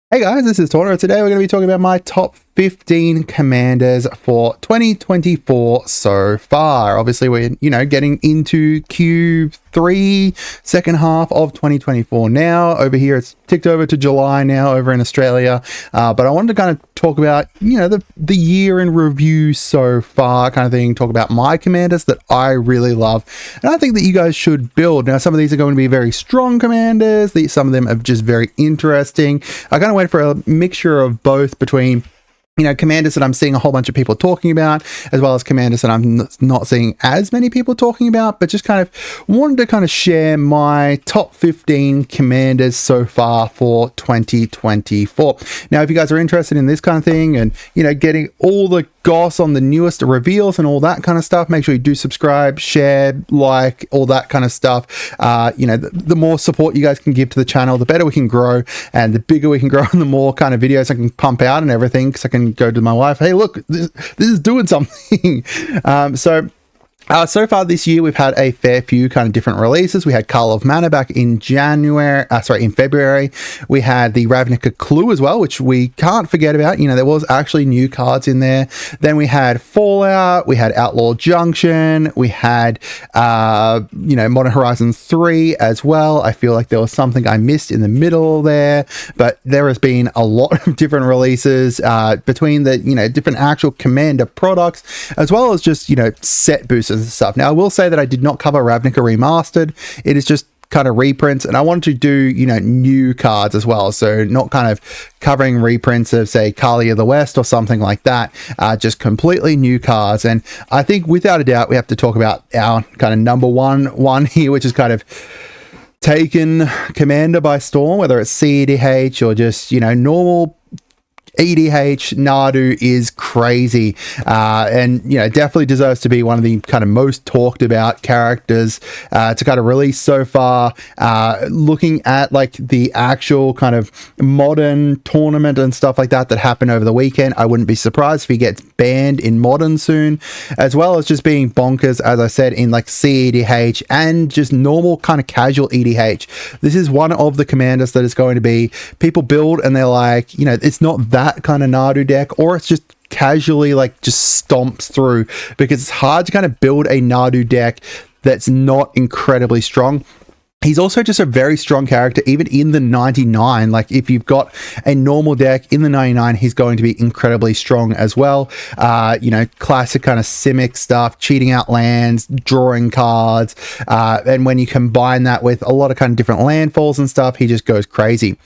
Hey guys, this is Tauna. Today we're going to be talking about my top 15 commanders for 2024 so far. Obviously, we're, getting into Q3, second half of 2024 now. Over here, it's ticked over to July now over in Australia. But I wanted to kind of talk about, the year in review so far kind of thing, talk about my commanders that I really love. And I think that you guys should build. Now, some of these are going to be very strong commanders. Some of them are just very interesting. I kind of went for a mixture of both between commanders that I'm seeing a whole bunch of people talking about, as well as commanders that I'm not seeing as many people talking about, but just kind of wanted to kind of share my top 15 commanders so far for 2024. Now, if you guys are interested in this kind of thing and, getting all the goss on the newest reveals and all that kind of stuff, make sure you do subscribe, share, like, all that kind of stuff. The more support you guys can give to the channel, the better we can grow, and the bigger we can grow and the more kind of videos I can pump out and everything, because I can go to my wife, hey, look, this is doing something. So far this year, we've had a fair few kind of different releases. We had Call of Mana back in February. We had the Ravnica Clue as well, which we can't forget about. There was actually new cards in there. Then we had Fallout. We had Outlaw Junction. We had, Modern Horizons 3 as well. I feel like there was something I missed in the middle there, but there has been a lot of different releases between the, different actual Commander products, as well as just, set boosters and stuff. Now, I will say that I did not cover Ravnica Remastered. It is just kind of reprints, and I wanted to do, new cards as well. So not kind of covering reprints of, say, Kali of the West or something like that, just completely new cards. And I think without a doubt, we have to talk about our kind of number one here, which is kind of taken Commander by storm, whether it's CEDH or just, normal EDH. Nadu is crazy, and definitely deserves to be one of the kind of most talked about characters to kind of release so far. Looking at like the actual kind of modern tournament and stuff like that happened over the weekend, I wouldn't be surprised if he gets banned in modern soon, as well as just being bonkers, as I said, in like CEDH and just normal kind of casual EDH. This is one of the commanders that is going to be people build and they're like, it's not that kind of Nadu deck, or it's just casually like just stomps through, because it's hard to kind of build a Nadu deck that's not incredibly strong. He's also just a very strong character, even in the 99. Like, if you've got a normal deck in the 99, he's going to be incredibly strong as well. Classic kind of Simic stuff, cheating out lands, drawing cards. And when you combine that with a lot of kind of different landfalls and stuff, he just goes crazy.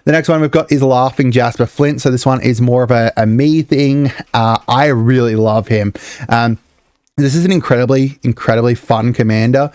The next one we've got is Laughing Jasper Flint. So this one is more of a me thing. I really love him. This is an incredibly fun commander,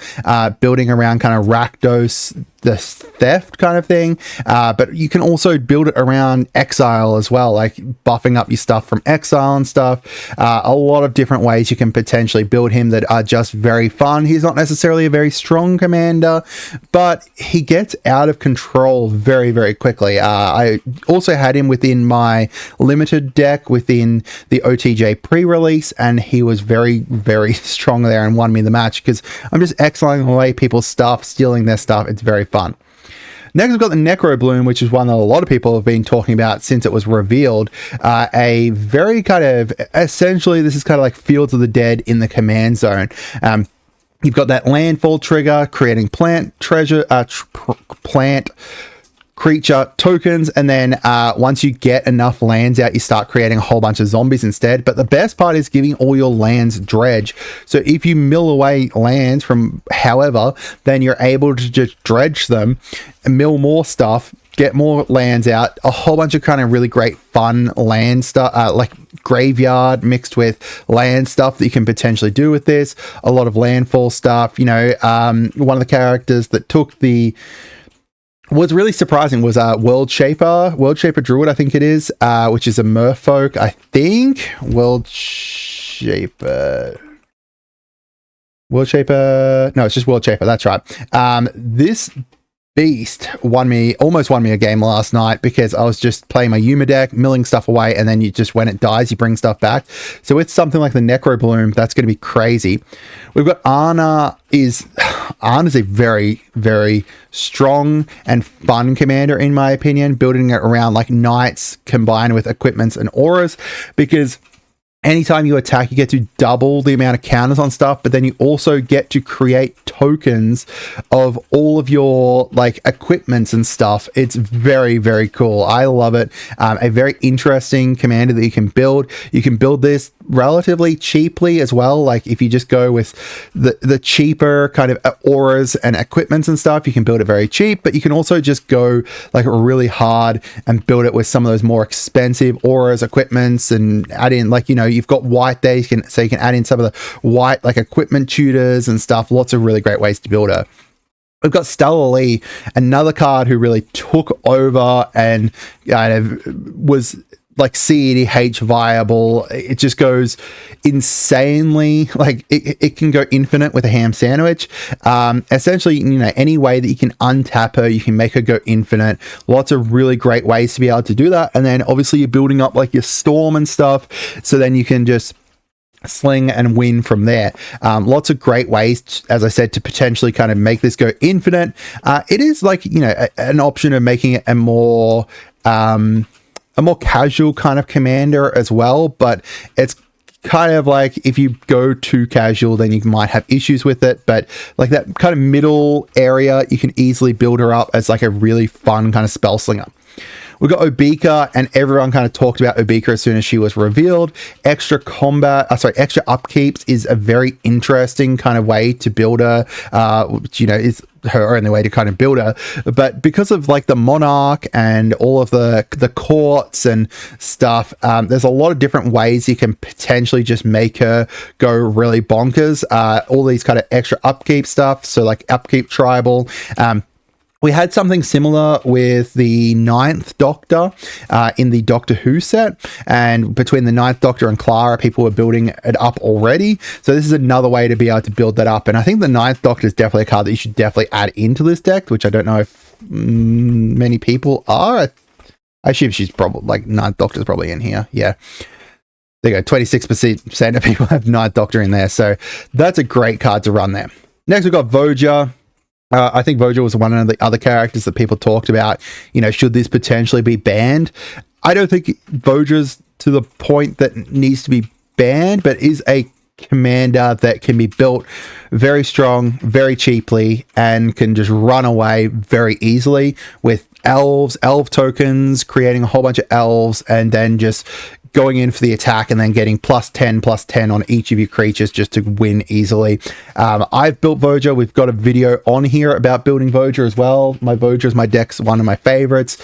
building around kind of Rakdos, the theft kind of thing, but you can also build it around exile as well, like buffing up your stuff from exile and stuff. A lot of different ways you can potentially build him that are just very fun. He's not necessarily a very strong commander, but he gets out of control very quickly. I also had him within my limited deck within the OTJ pre-release, and he was very strong there and won me the match, because I'm just exiling away people's stuff, stealing their stuff. It's very fun. Next, we've got the Necro Bloom, which is one that a lot of people have been talking about since it was revealed. A very kind of, essentially, this is kind of like Fields of the Dead in the command zone. You've got that landfall trigger, creating plant creature tokens, and then once you get enough lands out, you start creating a whole bunch of zombies instead. But the best part is giving all your lands dredge. So if you mill away lands from however, then you're able to just dredge them and mill more stuff, get more lands out, a whole bunch of kind of really great fun land stuff, like graveyard mixed with land stuff that you can potentially do with this. A lot of landfall stuff. One of the characters that took the what's really surprising was World Shaper Druid, I think it is, which is a merfolk, I think. World Shaper. No, it's just World Shaper, that's right. This beast almost won me a game last night because I was just playing my Yuma deck, milling stuff away, and then you just, when it dies, you bring stuff back. So with something like the Necro Bloom, that's going to be crazy. We've got Ana is a very, very strong and fun commander, in my opinion, building it around like knights combined with equipments and auras, because anytime you attack, you get to double the amount of counters on stuff, but then you also get to create tokens of all of your like equipments and stuff. It's very, very cool. I love it. A very interesting commander that you can build. You can build this relatively cheaply as well. Like if you just go with the cheaper kind of auras and equipments and stuff, you can build it very cheap, but you can also just go like really hard and build it with some of those more expensive auras, equipments, and add in, like, you know, you've got white there, so you can add in some of the white like equipment tutors and stuff. Lots of really great ways to build her. We've got Stella, another card who really took over and was like CEDH viable. It just goes insanely, like it can go infinite with a ham sandwich. Essentially, you know, any way that you can untap her, you can make her go infinite. Lots of really great ways to be able to do that. And then obviously you're building up like your storm and stuff, so then you can just sling and win from there. Lots of great ways, as I said, to potentially kind of make this go infinite. It is like, you know, an option of making it a more casual kind of commander as well, but it's kind of like if you go too casual, then you might have issues with it. But like that kind of middle area, you can easily build her up as like a really fun kind of spell slinger. We've got Obika, and everyone kind of talked about Obika as soon as she was revealed. Extra upkeeps is a very interesting kind of way to build her, which, you know, is her only way to kind of build her. But because of like the Monarch and all of the courts and stuff, there's a lot of different ways you can potentially just make her go really bonkers. All these kind of extra upkeep stuff, so like upkeep tribal. We had something similar with the Ninth Doctor in the Doctor Who set, and between the Ninth Doctor and Clara, people were building it up already. So this is another way to be able to build that up. And I think the Ninth Doctor is definitely a card that you should definitely add into this deck, which I don't know if many people are. I assume she's probably, like, Ninth Doctor is probably in here. Yeah. There you go. 26% of people have Ninth Doctor in there. So that's a great card to run there. Next, we've got Voger. I think Voger was one of the other characters that people talked about. You know, should this potentially be banned? I don't think Voger's to the point that needs to be banned, but is a commander that can be built very strong, very cheaply, and can just run away very easily with elf tokens, creating a whole bunch of elves, and then just going in for the attack and then getting +10/+10 on each of your creatures just to win easily. I've built Voger. We've got a video on here about building Voger as well. My Voger is my deck's one of my favorites.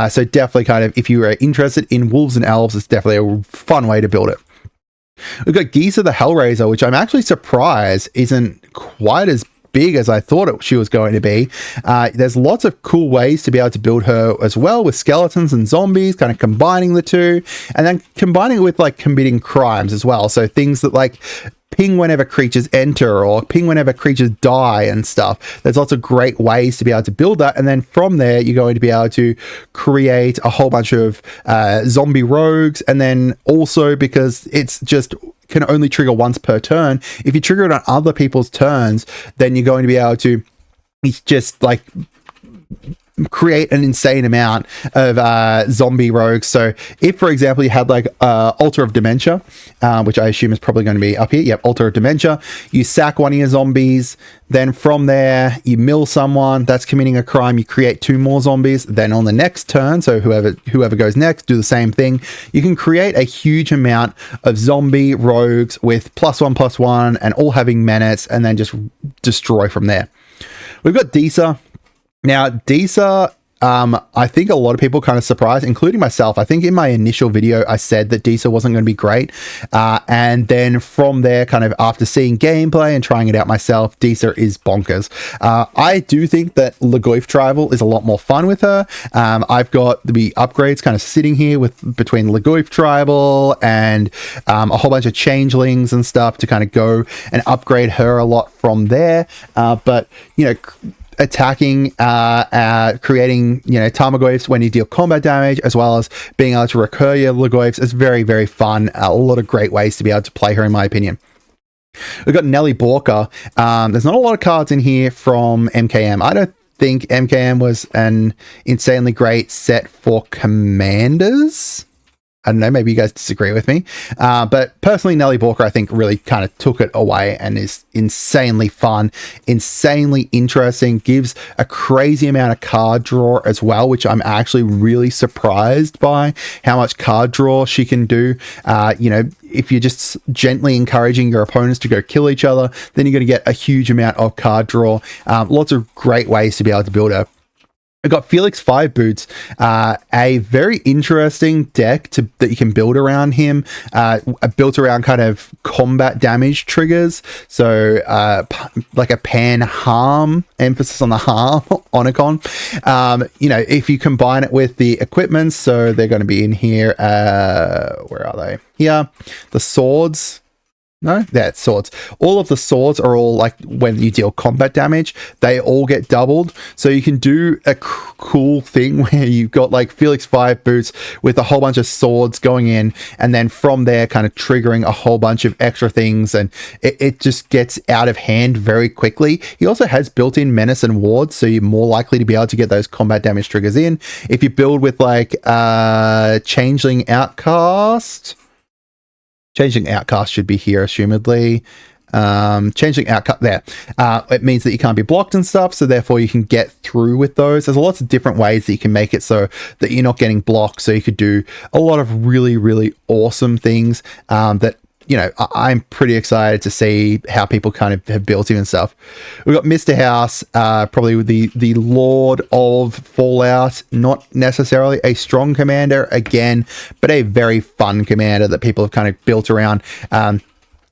So definitely kind of, if you are interested in wolves and elves, it's definitely a fun way to build it. We've got Geese the Hellraiser, which I'm actually surprised isn't quite as big as I thought she was going to be. There's lots of cool ways to be able to build her as well, with skeletons and zombies, kind of combining the two, and then combining it with like committing crimes as well. So things that like ping whenever creatures enter or ping whenever creatures die and stuff. There's lots of great ways to be able to build that, and then from there you're going to be able to create a whole bunch of zombie rogues. And then also, because it's just can only trigger once per turn, if you trigger it on other people's turns, then you're going to be able to just like create an insane amount of zombie rogues. So if, for example, you had like Altar of Dementia, which I assume is probably going to be up here. Yep, Altar of Dementia. You sack one of your zombies, then from there you mill someone that's committing a crime, you create 2 more zombies, then on the next turn, so whoever goes next, do the same thing. You can create a huge amount of zombie rogues with +1/+1 and all having menace, and then just destroy from there. We've got Disa. Now, Disa, I think a lot of people kind of surprised, including myself. I think in my initial video, I said that Disa wasn't going to be great. And then from there, kind of after seeing gameplay and trying it out myself, Disa is bonkers. I do think that Lagoif Tribal is a lot more fun with her. I've got the upgrades kind of sitting here between Lagoif Tribal and a whole bunch of changelings and stuff to kind of go and upgrade her a lot from there. But, you know, attacking, creating, you know, Tarmogoyfs when you deal combat damage, as well as being able to recur your Lagoyfs. It's very, very fun. A lot of great ways to be able to play her, in my opinion. We've got Nelly Borker. There's not a lot of cards in here from MKM. I don't think MKM was an insanely great set for commanders. I don't know, maybe you guys disagree with me. But personally, Nelly Borker, I think, really kind of took it away and is insanely fun, insanely interesting, gives a crazy amount of card draw as well, which I'm actually really surprised by how much card draw she can do. You know, if you're just gently encouraging your opponents to go kill each other, then you're going to get a huge amount of card draw. Lots of great ways to be able to build her. We've got Felix 5 Boots, a very interesting deck that you can build around him, built around kind of combat damage triggers. So like a pan harm, emphasis on the harm on a con. You know, if you combine it with the equipment, so they're going to be in here. Where are they? Here, the swords. No, that's swords. All of the swords are all like when you deal combat damage, they all get doubled. So you can do a cool thing where you've got like Felix 5 Boots with a whole bunch of swords going in, and then from there kind of triggering a whole bunch of extra things, and it just gets out of hand very quickly. He also has built-in menace and wards, so you're more likely to be able to get those combat damage triggers in. If you build with like Changeling Outcast, Changeling Outcast should be here, assumedly. Changeling Outcast there. It means that you can't be blocked and stuff, so therefore you can get through with those. There's lots of different ways that you can make it so that you're not getting blocked, so you could do a lot of really, really awesome things that, you know, I'm pretty excited to see how people kind of have built him and stuff. We've got Mr. House, probably the Lord of Fallout, not necessarily a strong commander again, but a very fun commander that people have kind of built around.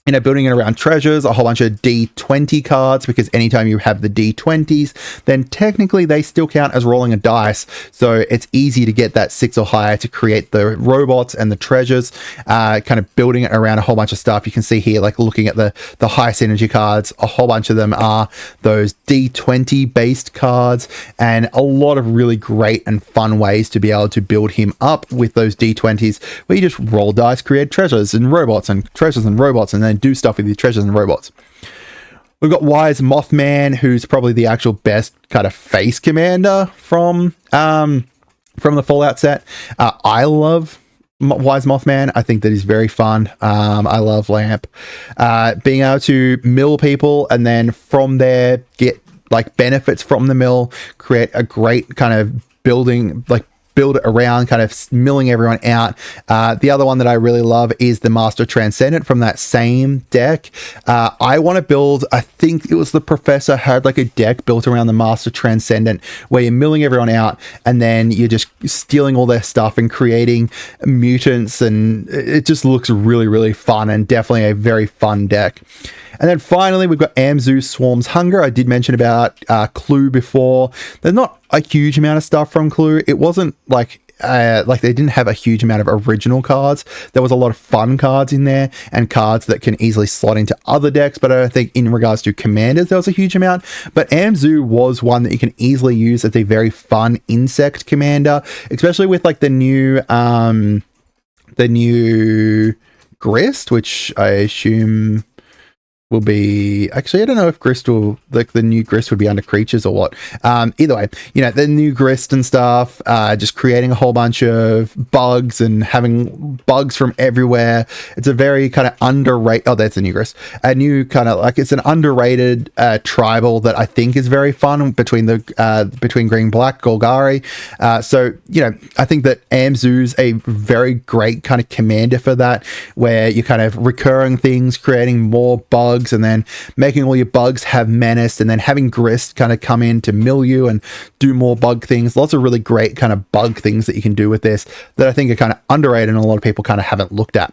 You know, building it around treasures, a whole bunch of D20 cards, because anytime you have the D20s, then technically they still count as rolling a dice. So it's easy to get that 6 or higher to create the robots and the treasures, kind of building it around a whole bunch of stuff. You can see here, like looking at the high synergy cards, a whole bunch of them are those D20 based cards, and a lot of really great and fun ways to be able to build him up with those D20s, where you just roll dice, create treasures and robots and treasures and robots, and then do stuff with your treasures and robots. We've got Wise Mothman, who's probably the actual best kind of face commander from the Fallout set. I love Wise Mothman. I think that he's very fun. I love Lamp. Being able to mill people and then from there get like benefits from the mill, create a great kind of building, like build it around kind of milling everyone out. The other one that I really love is the Master Transcendent from that same deck. I want to build, I think it was the Professor had like a deck built around the Master Transcendent where you're milling everyone out and then you're just stealing all their stuff and creating mutants, and it just looks really, really fun and definitely a very fun deck. And then finally, we've got Amzo Swarm's Hunger. I did mention about Clue before. There's not a huge amount of stuff from Clue. It wasn't like they didn't have a huge amount of original cards. There was a lot of fun cards in there and cards that can easily slot into other decks, but I don't think in regards to commanders there was a huge amount. But Amzo was one that you can easily use as a very fun insect commander, especially with like the new Grist, which I assume will be, actually I don't know if Grist will, like the new Grist would be under creatures or what. Either way, you know, the new Grist and stuff, just creating a whole bunch of bugs and having bugs from everywhere. It's a very kind of underrated, oh that's the new Grist, a new kind of like, it's an underrated tribal that I think is very fun between green black Golgari. So you know, I think that Amzo's a very great kind of commander for that, where you're kind of recurring things, creating more bugs, and then making all your bugs have menace, and then having Grist kind of come in to mill you and do more bug things. Lots of really great kind of bug things that you can do with this that I think are kind of underrated and a lot of people kind of haven't looked at.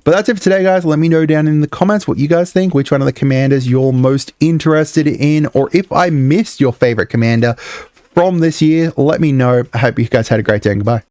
But that's it for today, guys. Let me know down in the comments what you guys think, which one of the commanders you're most interested in, or if I missed your favorite commander from this year, let me know. I hope you guys had a great day, and goodbye.